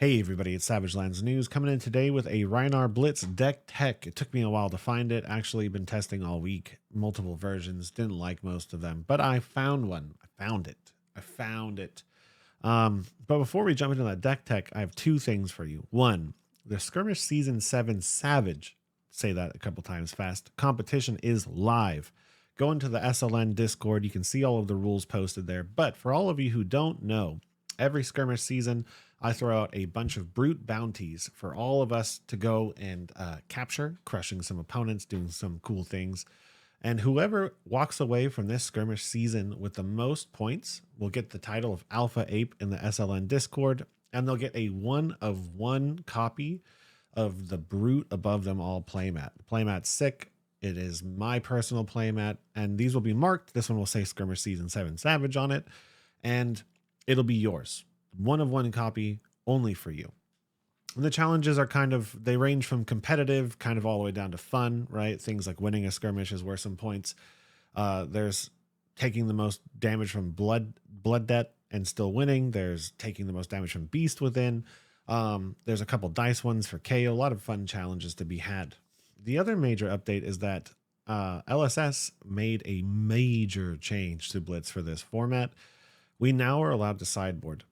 Hey everybody, it's Savage Lands News coming in today with a Rhinar BLITZ deck tech. It took me a while to find it. Actually been testing all week, multiple versions, didn't like most of them, but I found one. I found it. But before we jump into that deck tech, I have two things for you. One, the Skirmish Season 7 Savage, say that a couple times fast, competition is live. Go into the SLN Discord, you can see all of the rules posted there. But for all of you who don't know, every Skirmish season, I throw out a bunch of brute bounties for all of us to go and capture, crushing some opponents, doing some cool things. And whoever walks away from this skirmish season with the most points will get the title of Alpha Ape in the SLN Discord, and they'll get a 1-of-1 copy of the Brute Above Them All playmat. The playmat's sick. It is my personal playmat, and these will be marked. This one will say Skirmish Season 7 Savage on it, and it'll be yours. 1-of-1 copy only for you. And the challenges are they range from competitive kind of all the way down to fun, right? Things like winning a skirmish is worth some points. There's taking the most damage from blood debt and still winning. There's taking the most damage from beast within. There's a couple dice ones for KO. A lot of fun challenges to be had. The other major update is that LSS made a major change to Blitz for this format. We now are allowed to sideboard.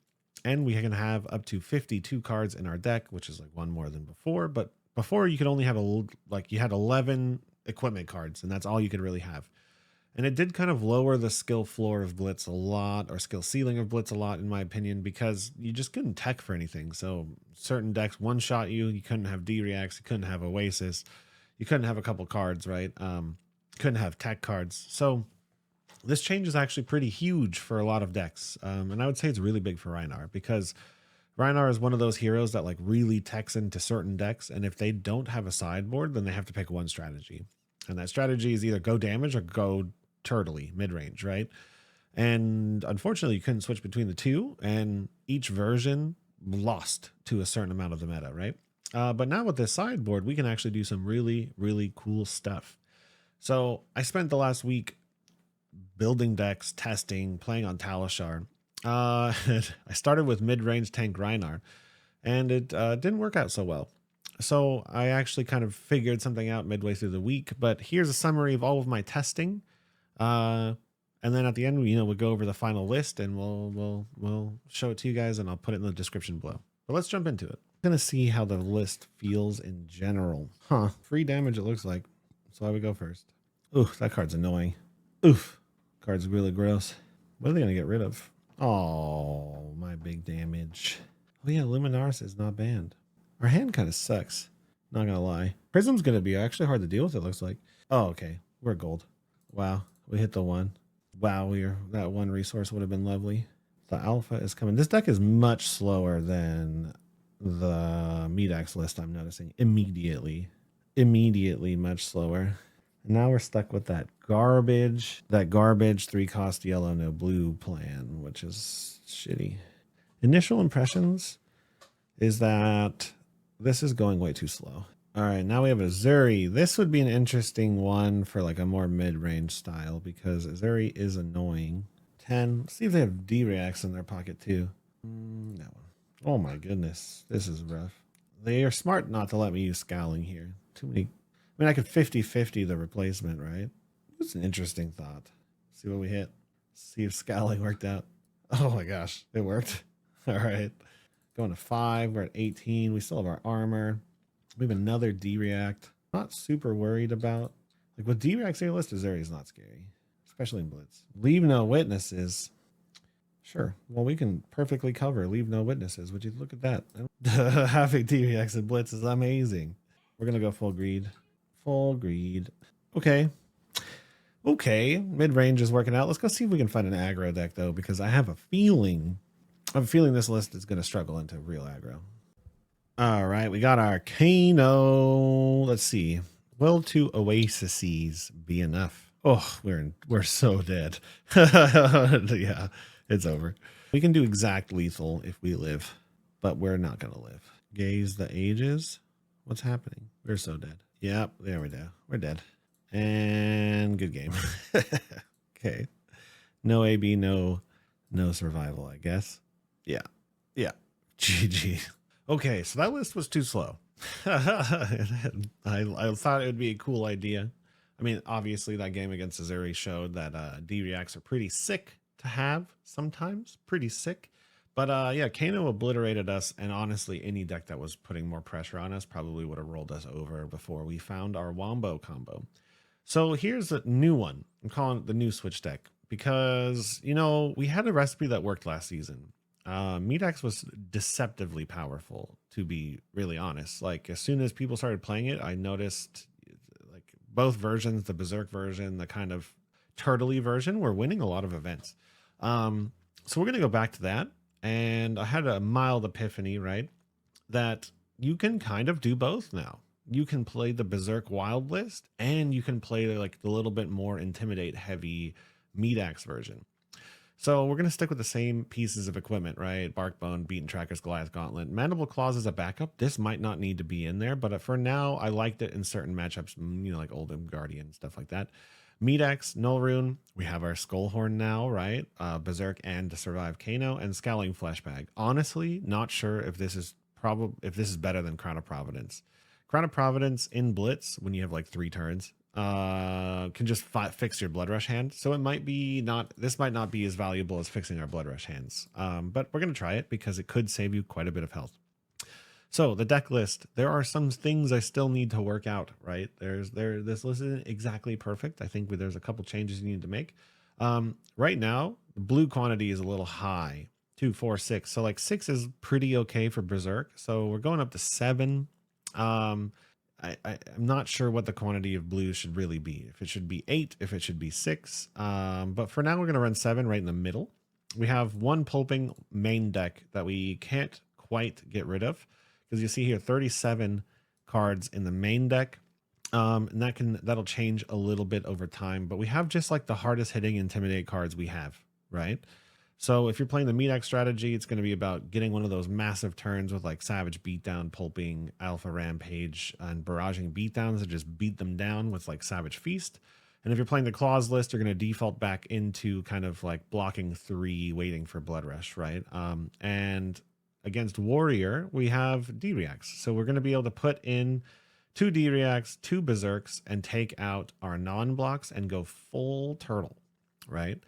And we can have up to 52 cards in our deck, which is like one more than before. But before you could only have you had 11 equipment cards, and that's all you could really have. And it did kind of lower the skill floor of Blitz a lot, or skill ceiling of Blitz a lot, in my opinion, because you just couldn't tech for anything. So certain decks one-shot you. You couldn't have D-Reacts. You couldn't have Oasis. You couldn't have a couple cards, right? Couldn't have tech cards. So this change is actually pretty huge for a lot of decks. And I would say it's really big for Rhinar, because Rhinar is one of those heroes that like really techs into certain decks. And if they don't have a sideboard, then they have to pick one strategy. And that strategy is either go damage or go turtley mid-range, right? And unfortunately, you couldn't switch between the two, and each version lost to a certain amount of the meta, right? But now with this sideboard, we can actually do some really, really cool stuff. So I spent the last week building decks, testing, playing on Talishar. I started with mid-range tank Rhinar, and it didn't work out so well. So I actually kind of figured something out midway through the week, but here's a summary of all of my testing. And then at the end, we'll go over the final list, and we'll show it to you guys, and I'll put it in the description below. But let's jump into it. I'm going to see how the list feels in general. Free damage it looks like. So I would go first. Ooh, that card's annoying. Oof. Card's really gross. What are they going to get rid of? Oh, my big damage. Oh yeah, Luminaris is not banned. Our hand kind of sucks. Not going to lie. Prism's going to be actually hard to deal with, it looks like. Oh, okay. We're gold. Wow. We hit the one. Wow, that one resource would have been lovely. The alpha is coming. This deck is much slower than the Medax list, I'm noticing. Immediately much slower. Now we're stuck with that garbage 3-cost yellow, no blue plan, which is shitty. Initial impressions is that this is going way too slow. All right, now we have Azuri. This would be an interesting one for like a more mid-range style, because Azuri is annoying. 10. Let's see if they have D-Reacts in their pocket too. That one. Oh my goodness, this is rough. They are smart not to let me use Scowling here. Too many. I mean, I could 50-50 the replacement, right? It's an interesting thought. See what we hit. See if Scowling worked out. Oh my gosh, it worked. All right. Going to 5. We're at 18. We still have our armor. We have another D-React. Not super worried about. Like with D-Reacts, your list Azuri is not scary, especially in Blitz. Leave no witnesses. Sure. Well, we can perfectly cover Leave no witnesses. Would you look at that? Having D-Reacts in Blitz is amazing. We're going to go full greed. Full greed. Okay. Mid-range is working out. Let's go see if we can find an aggro deck, though, because I have a feeling this list is going to struggle into real aggro. All right, we got our Kano. Let's see. Will 2 Oases be enough? Oh, we're so dead. Yeah, it's over. We can do exact lethal if we live, but we're not going to live. Gaze the ages. What's happening? We're so dead. Yep, there we go. We're dead. And good game. Okay. No AB, no survival, I guess. Yeah. GG. Okay, so that list was too slow. I thought it would be a cool idea. I mean, obviously that game against Azuri showed that D-Reacts are pretty sick to have sometimes, pretty sick. But yeah, Kano obliterated us, and honestly, any deck that was putting more pressure on us probably would have rolled us over before we found our Wombo combo. So here's a new one. I'm calling it the new Switch deck because, you know, we had a recipe that worked last season. Medax was deceptively powerful, to be really honest. Like, as soon as people started playing it, I noticed like both versions, the Berserk version, the kind of turtley version, were winning a lot of events. So we're going to go back to that. And I had a mild epiphany, right? That you can kind of do both now. You can play the Berserk Wild list, and you can play like the little bit more Intimidate heavy Medax version. So we're going to stick with the same pieces of equipment, right? Barkbone, Beaten Trackers, Goliath Gauntlet. Mandible Claws as a backup. This might not need to be in there, but for now, I liked it in certain matchups, you know, like Oldham Guardian, stuff like that. Medax, Null Rune. We have our Skullhorn now, right? Berserk and to survive Kano, and Scowling Fleshbag. Honestly, not sure if this is better than Crown of Providence. Crown of Providence in Blitz, when you have like 3 turns, can just fix your Blood Rush hand. So it might be this might not be as valuable as fixing our Blood Rush hands. But we're going to try it because it could save you quite a bit of health. So the deck list, there are some things I still need to work out, right? This list isn't exactly perfect. I think there's a couple changes you need to make. Right now, the blue quantity is a little high, 2, 4, 6. So like 6 is pretty okay for Berserk. So we're going up to 7. I'm not sure what the quantity of blue should really be. If it should be 8, if it should be 6. But for now, we're going to run 7 right in the middle. We have one pulping main deck that we can't quite get rid of, because you see here 37 cards in the main deck. And that'll change a little bit over time. But we have just like the hardest hitting Intimidate cards we have, right? So if you're playing the Medax strategy, it's going to be about getting one of those massive turns with like Savage Beatdown, Pulping, Alpha Rampage, and Barraging Beatdowns, and just beat them down with like Savage Feast. And if you're playing the Claws list, you're going to default back into kind of like blocking 3, waiting for Blood Rush, right? And against Warrior, we have D-Reacts. So we're going to be able to put in 2 D-Reacts, 2 Berserks, and take out our non-blocks and go full turtle, right?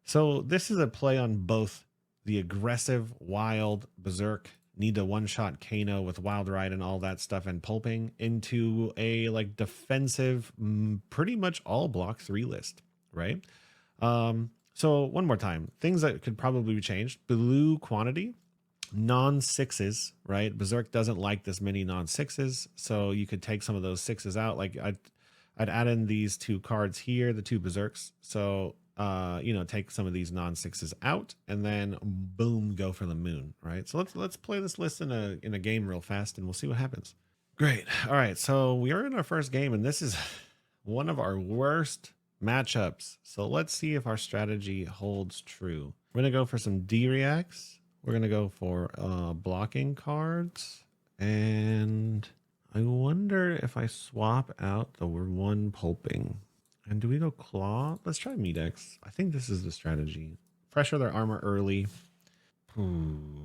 So this is a play on both the aggressive, wild Berserk, need to one-shot Kano with Wild Ride and all that stuff and pulping, into a like defensive, pretty much all block 3 list, right? So one more time, things that could probably be changed: blue quantity, non-6s, right? Berserk doesn't like this many non-6s, so you could take some of those 6s out. Like I'd add in these 2 cards here, the 2 Berserks. So you know, take some of these non-6s out, and then boom, go for the moon, right? So let's play this list in a game real fast, and we'll see what happens. Great. All right, so we are in our first game, and this is one of our worst matchups. So let's see if our strategy holds true. We're gonna go for some D-Reacts. We're gonna go for blocking cards, and I wonder if I swap out the 1 pulping. And do we go Claw? Let's try Medex. I think this is the strategy. Pressure their armor early.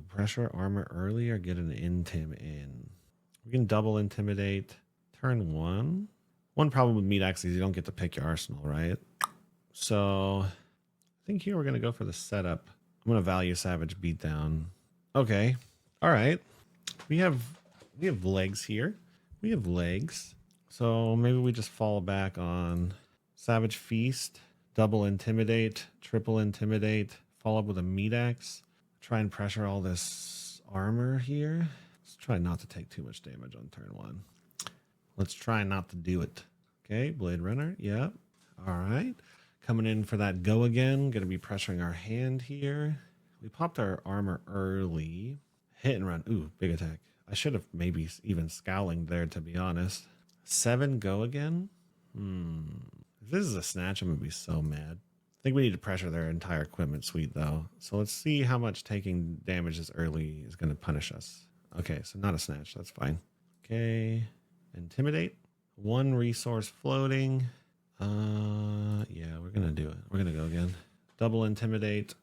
Pressure armor early or get an Intim in. We can double Intimidate. Turn 1. One problem with Medex is you don't get to pick your arsenal, right? So I think here we're going to go for the setup. I'm going to value Savage Beatdown. Okay. All right. We have legs here. We have legs. So maybe we just fall back on Savage Feast, double Intimidate, triple Intimidate, follow up with a Medax. Try and pressure all this armor here. Let's try not to take too much damage on turn 1. Let's try not to do it. Okay, Blade Runner, yeah. All right. Coming in for that go again. Going to be pressuring our hand here. We popped our armor early. Hit and run. Ooh, big attack. I should have maybe even Scowling there, to be honest. 7 go again. If this is a snatch, I'm going to be so mad. I think we need to pressure their entire equipment suite, though. So let's see how much taking damage this early is going to punish us. Okay, so not a snatch. That's fine. Okay. Intimidate. 1 resource floating. Yeah, we're going to do it. We're going to go again. Double Intimidate.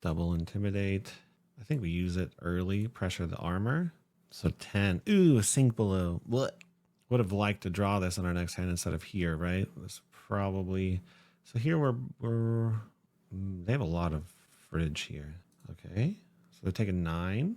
Double Intimidate. I think we use it early. Pressure the armor. So 10. Ooh, a sink below. What? Would have liked to draw this on our next hand instead of here, right? This probably. So here they have a lot of fridge here. Okay. So they're taking 9.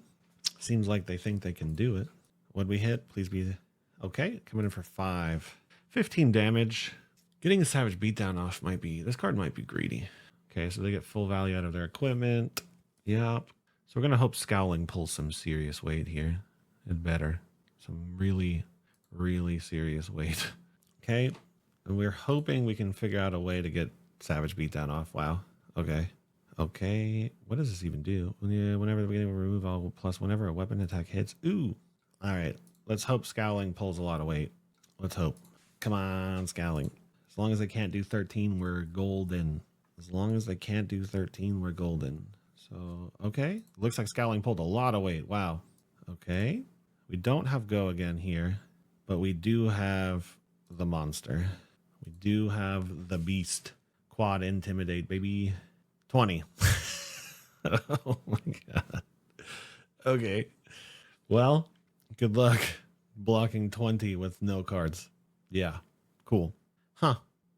Seems like they think they can do it. What'd we hit? Please be okay. Coming in for 5. 15 damage. Getting a Savage Beatdown off might be, this card might be greedy. Okay, so they get full value out of their equipment. Yep. So we're going to hope Scowling pulls some serious weight here. It better. Some really, really serious weight. Okay. And we're hoping we can figure out a way to get Savage Beatdown off. Wow. Okay. Okay. What does this even do? Whenever the beginning of a remove all plus whenever a weapon attack hits. Ooh. All right. Let's hope Scowling pulls a lot of weight. Let's hope. Come on, Scowling. As long as they can't do 13, we're golden. As long as they can't do 13, we're golden. So, okay. Looks like Scowling pulled a lot of weight. Wow. Okay. We don't have go again here, but we do have the monster. We do have the beast. Quad intimidate, baby. 20. Oh my God. Okay. Well, good luck blocking 20 with no cards. Yeah. Cool. Huh.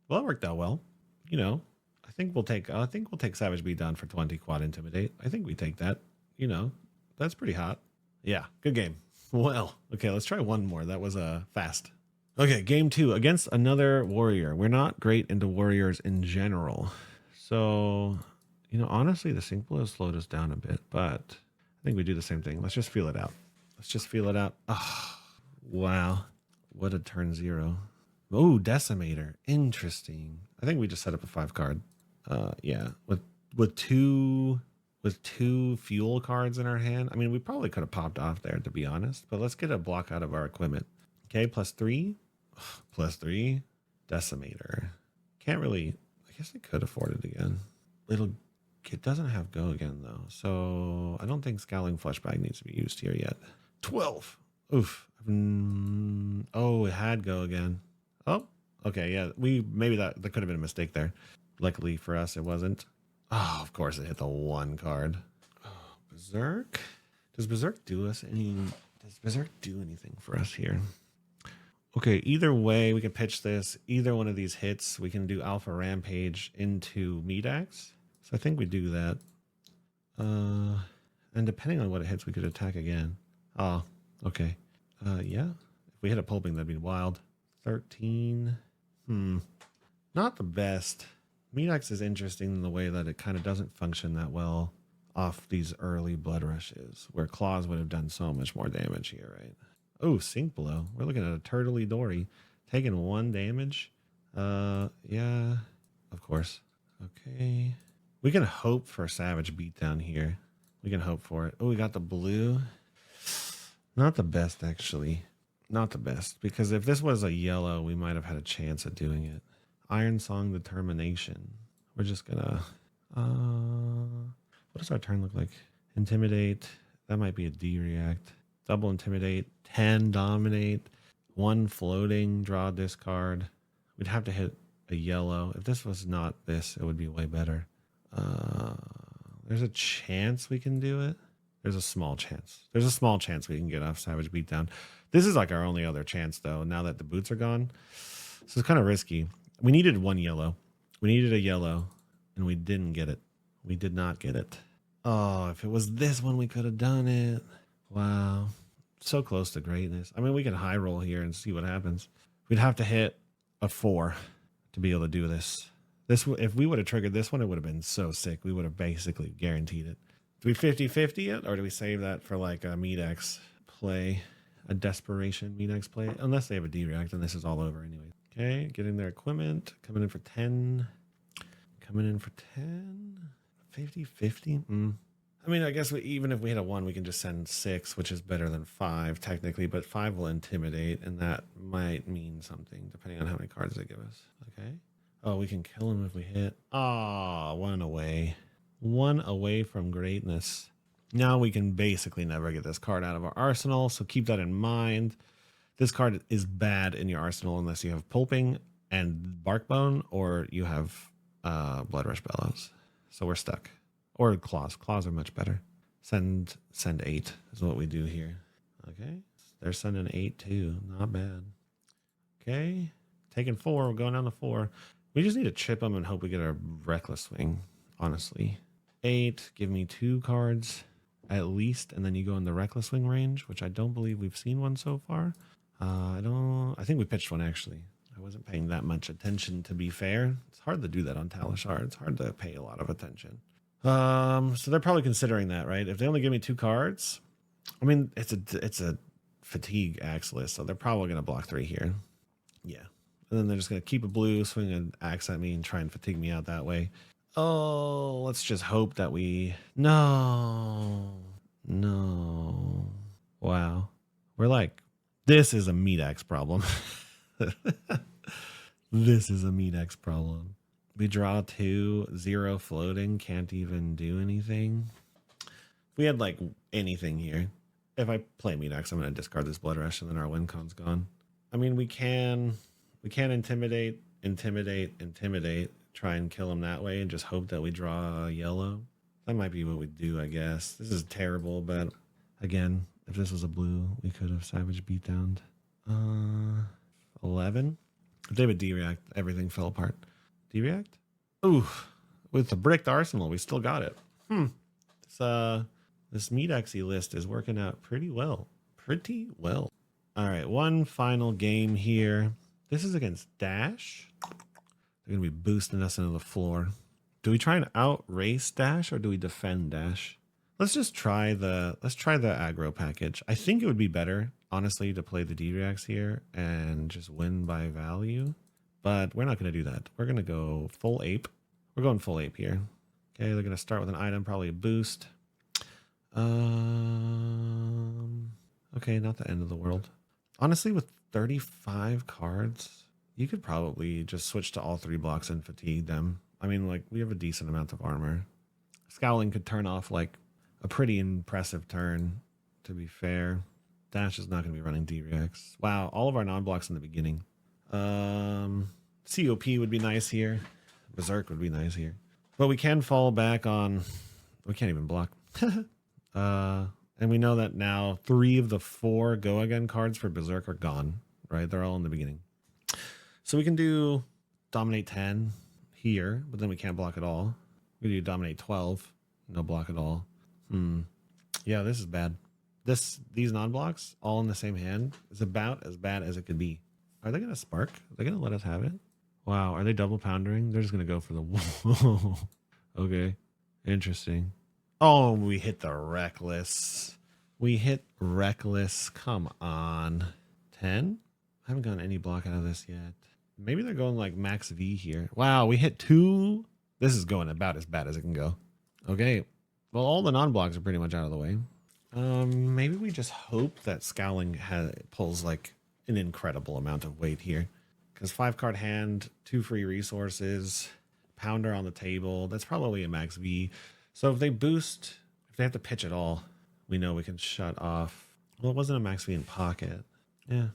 Well, that worked out well. You know, I think we'll take Savage Beatdown for 20 quad intimidate. I think we take that. You know, that's pretty hot. Yeah, good game. Well, okay, let's try one more. That was fast. Okay, game 2 against another warrior. We're not great into warriors in general. So, you know, honestly, the sync blow has slowed us down a bit, but I think we do the same thing. Let's just feel it out. Let's just feel it out. Oh, wow. What a turn 0. Oh, Decimator. Interesting. I think we just set up a 5 card. Yeah, with two fuel cards in our hand. I mean, we probably could have popped off there, to be honest, but let's get a block out of our equipment. Okay, +3. +3. Decimator. Can't really, I guess I could afford it again. It doesn't have go again, though, so I don't think Scowling Fleshbag needs to be used here yet. 12. Oof. Oh, it had go again. Oh, okay, yeah. Maybe that could have been a mistake there. Luckily for us, it wasn't. Oh, of course it hit the 1 card. Oh, Berserk. Does Berserk do anything for us here? Okay, either way, we can pitch this. Either one of these hits, we can do Alpha Rampage into Meat Axe. So I think we do that. And depending on what it hits, we could attack again. Oh, okay. Yeah. If we hit a pulping, that'd be wild. 13. Not the best. Meat Axe is interesting in the way that it kind of doesn't function that well off these early blood rushes, where claws would have done so much more damage here, right? Oh, Sink Blow. We're looking at a Turtley Dory taking 1 damage. Yeah, of course. Okay. We can hope for a Savage Beatdown here. We can hope for it. Oh, we got the blue. Not the best, actually. Not the best, because if this was a yellow, we might have had a chance at doing it. Iron Song Determination. We're just gonna what does our turn look like? Intimidate. That might be a D react. Double intimidate. 10 dominate. 1 floating. Draw discard. We'd have to hit a yellow. If this was not this, it would be way better. There's a chance we can do it. There's a small chance. There's a small chance we can get off Savage Beatdown. This is like our only other chance, though, now that the boots are gone. So it's kind of risky. We needed 1 yellow. We needed a yellow, and we didn't get it. We did not get it. Oh, if it was this one, we could have done it. Wow. So close to greatness. I mean, we can high roll here and see what happens. We'd have to hit a 4 to be able to do this. If we would have triggered this one, it would have been so sick. We would have basically guaranteed it. Do we 50-50 it, or do we save that for like a Meat Axe play? A desperation Meat Axe play? Unless they have a D-react, and this is all over anyway. Okay, getting their equipment. Coming in for 10. Coming in for 10. 50-50? I mean, I guess even if we hit a 1, we can just send 6, which is better than 5, technically. But 5 will intimidate, and that might mean something, depending on how many cards they give us. Okay. Oh, we can kill him if we hit. Ah, 1 away. 1 away from greatness. Now we can basically never get this card out of our arsenal, so keep that in mind. This card is bad in your arsenal unless you have Pulping and Barkbone, or you have Blood Rush Bellows. So we're stuck. Or Claws. Claws are much better. Send 8 is what we do here. Okay. They're sending 8 too. Not bad. Okay. Taking 4. We're going down to 4. We just need to chip them and hope we get a reckless swing, honestly. 8. Give me 2 cards at least, and then you go in the reckless swing range, which I don't believe we've seen one so far. I think we pitched one actually. I wasn't paying that much attention, to be fair. It's hard to do that on Talishar. It's hard to pay a lot of attention. So they're probably considering that, right? If they only give me 2 cards, I mean, it's a fatigue axe list, so they're probably going to block 3 here. Yeah. And then they're just going to keep a blue, swing an axe at me, and try and fatigue me out that way. Oh, let's just hope that we... No. Wow. We're like, this is a meat axe problem. This is a meat axe problem. We draw 2, 0 floating, can't even do anything. If we had like anything here, if I play meat axe, I'm going to discard this blood rush and then our win con's gone. I mean, we can intimidate, try and kill him that way and just hope that we draw a yellow. That might be what we do, I guess. This is terrible, but again, if this was a blue, we could have savage beatdowned. 11. If they would D-react, everything fell apart. D-react? Ooh, with the bricked arsenal, we still got it. This meat axie list is working out pretty well. All right, one final game here. This is against Dash. They're gonna be boosting us into the floor. Do we try and outrace Dash or do we defend Dash? Let's try the aggro package. I think it would be better, honestly, to play the D-reacts here and just win by value. But we're not gonna do that. We're gonna go full ape. We're going full ape here. Okay, they're gonna start with an item, probably a boost. Okay, not the end of the world. Honestly, with 35 cards, you could probably just switch to all 3 blocks and fatigue them. I mean, like, we have a decent amount of armor. Scowling could turn off, like, a pretty impressive turn, to be fair. Dash is not going to be running D-Rex. Wow, all of our non-blocks in the beginning. COP would be nice here. Berserk would be nice here. But we can fall back on... We can't even block. And we know that now 3 of the 4 go again cards for Berserk are gone, right? They're all in the beginning. So we can do Dominate 10 here, but then we can't block at all. We do Dominate 12, no block at all. Yeah, this is bad. These non-blocks, all in the same hand, is about as bad as it could be. Are they going to spark? Are they going to let us have it? Wow, are they double poundering? They're just going to go for the... Okay, interesting. Oh, we hit the reckless. We hit reckless. Come on. 10? I haven't gotten any block out of this yet. Maybe they're going like max V here. Wow, we hit 2. This is going about as bad as it can go. Okay. Well, all the non-blocks are pretty much out of the way. Maybe we just hope that Scowling pulls like an incredible amount of weight here. Because 5-card hand, 2 free resources, Pounder on the table. That's probably a max V. So if they boost, if they have to pitch at all, we know we can shut off. Well, it wasn't a max V in pocket. Yeah,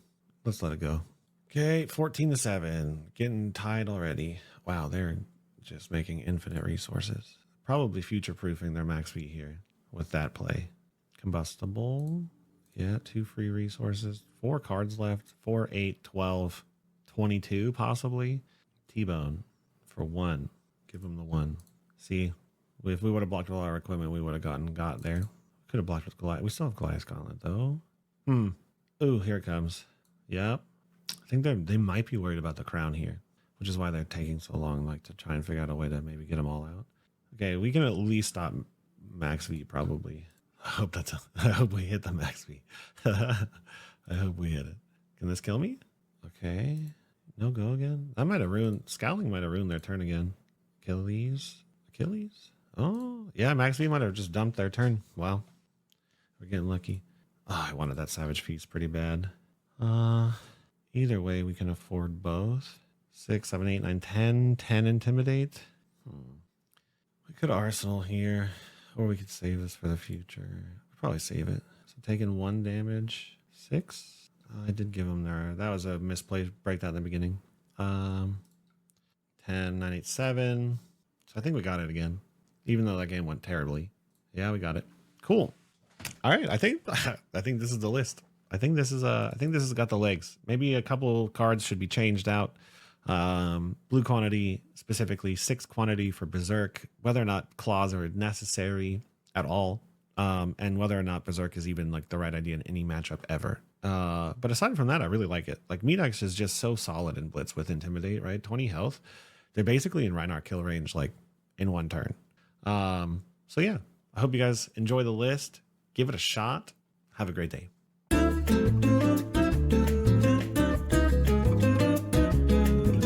let's let it go. Okay, 14-7. Getting tied already. Wow, they're just making infinite resources. Probably future-proofing their max V here with that play. Combustible. Yeah, 2 free resources. 4 cards left. 4, 8, 12, 22 possibly. T-Bone for 1. Give them the 1. See, if we would have blocked all our equipment, we would have got there. Could have blocked with Goliath. We still have Goliath Gauntlet, though. Ooh, here it comes. Yep. I think they might be worried about the crown here, which is why they're taking so long, like, to try and figure out a way to maybe get them all out. Okay, we can at least stop max V, probably. I hope we hit the max V. I hope we hit it. Can this kill me? Okay. No go again? That might have ruined... Scowling might have ruined their turn again. Achilles? Oh, yeah, max V might have just dumped their turn. Wow. We're getting lucky. Oh, I wanted that Savage Feast pretty bad. Either way, we can afford both. 6, 7, 8, 9, 10. 10 Intimidate. We could Arsenal here, or we could save this for the future. We'll probably save it. So taking 1 damage. 6. I did give him there. That was a misplaced breakdown in the beginning. 10, 9, 8, 7. So I think we got it again, even though that game went terribly. Yeah, we got it. Cool. All right, I think I think this is the list. I think this has got the legs. Maybe a couple cards should be changed out. Blue quantity, specifically 6 quantity for Berserk, whether or not claws are necessary at all, and whether or not Berserk is even like the right idea in any matchup ever. But aside from that, I really like it. Like Medex is just so solid in Blitz with Intimidate, right? 20 health. They're basically in Rhinar kill range like in one turn. So yeah, I hope you guys enjoy the list. Give it a shot. Have a great day.